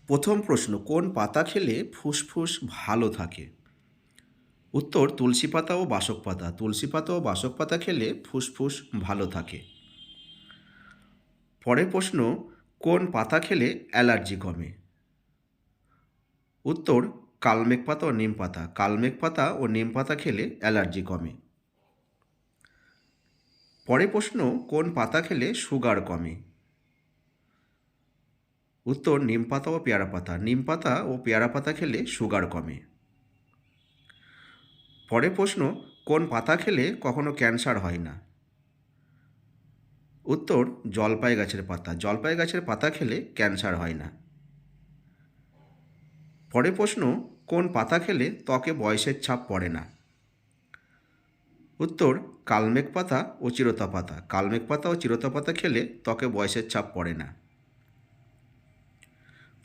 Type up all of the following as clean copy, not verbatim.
প্রথম প্রশ্ন, কোন পাতা খেলে ফুসফুস ভালো থাকে? উত্তর, তুলসী পাতা ও বাসক পাতা। তুলসী পাতা ও বাসক পাতা খেলে ফুসফুস ভালো থাকে। পরের প্রশ্ন, কোন পাতা খেলে অ্যালার্জি কমে? উত্তর, কালমেঘ পাতা ও নিম পাতা। কালমেঘ পাতা ও নিম পাতা খেলে অ্যালার্জি কমে। পরের প্রশ্ন, কোন পাতা খেলে সুগার কমে? উত্তর, নিম পাতা ও পেয়ারা পাতা। নিম পাতা ও পেয়ারা পাতা খেলে সুগার কমে। পরের প্রশ্ন, কোন পাতা খেলে কখনো ক্যান্সার হয় না? উত্তর, জলপাই গাছের পাতা। জলপাই গাছের পাতা খেলে ক্যান্সার হয় না। পরের প্রশ্ন, কোন পাতা খেলে ত্বকে বয়সের ছাপ পড়ে না? উত্তর, কালমেঘ পাতা ও চিরতা পাতা। কালমেঘ পাতা ও চিরতা পাতা খেলে ত্বকে বয়সের ছাপ পড়ে না।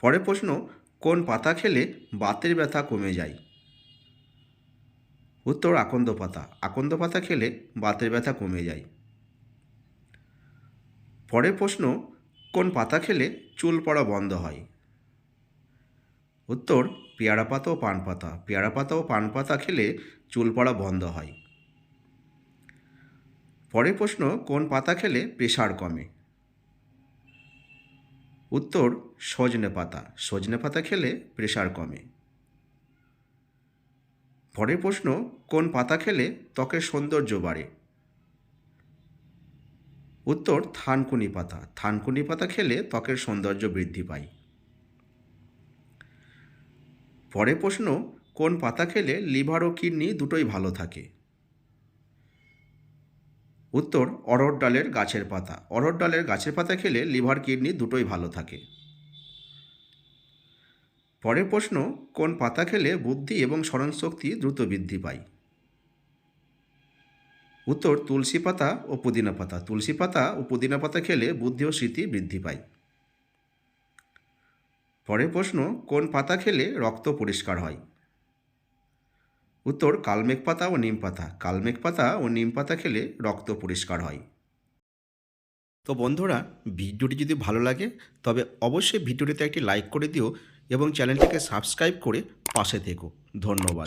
পরের প্রশ্ন, কোন পাতা খেলে বাতের ব্যথা কমে যায়? উত্তর, আকন্দ পাতা। আকন্দ পাতা খেলে বাতের ব্যথা কমে যায়। পরের প্রশ্ন, কোন পাতা খেলে চুল পড়া বন্ধ হয়? উত্তর, পেয়ারা পাতা ও পান পাতা। পেয়ারা পাতা ও পান পাতা খেলে চুল পড়া বন্ধ হয়। পরের প্রশ্ন, কোন পাতা খেলে প্রেশার কমে? উত্তর, সজনে পাতা। সজনে পাতা খেলে প্রেশার কমে। পরের প্রশ্ন, কোন পাতা খেলে ত্বকের সৌন্দর্য বাড়ে? উত্তর, থানকুনি পাতা। থানকুনি পাতা খেলে ত্বকের সৌন্দর্য বৃদ্ধি পায়। পরের প্রশ্ন, কোন পাতা খেলে লিভার ও কিডনি দুটোই ভালো থাকে? উত্তর, অড়হর ডালের গাছের পাতা। অড়হর ডালের গাছের পাতা খেলে লিভার কিডনি দুটোই ভালো থাকে। পরের প্রশ্ন, কোন পাতা খেলে বুদ্ধি এবং স্মরণশক্তি দ্রুত বৃদ্ধি পায়? উত্তর, তুলসী পাতা ও পুদিনা পাতা। তুলসী পাতা ও পুদিনা পাতা খেলে বুদ্ধি ও স্মৃতি বৃদ্ধি পায়। পরের প্রশ্ন, কোন পাতা খেলে রক্ত পরিষ্কার হয়? উত্তর, কালমেঘ পাতা ও নিম পাতা। কালমেঘ পাতা ও নিম পাতা খেলে রক্ত পরিষ্কার হয়। তো বন্ধুরা, ভিডিওটি যদি ভালো লাগে তবে অবশ্যই ভিডিওটিতে একটি লাইক করে দিও এবং চ্যানেলটিকে সাবস্ক্রাইব করে পাশে থেকো। ধন্যবাদ।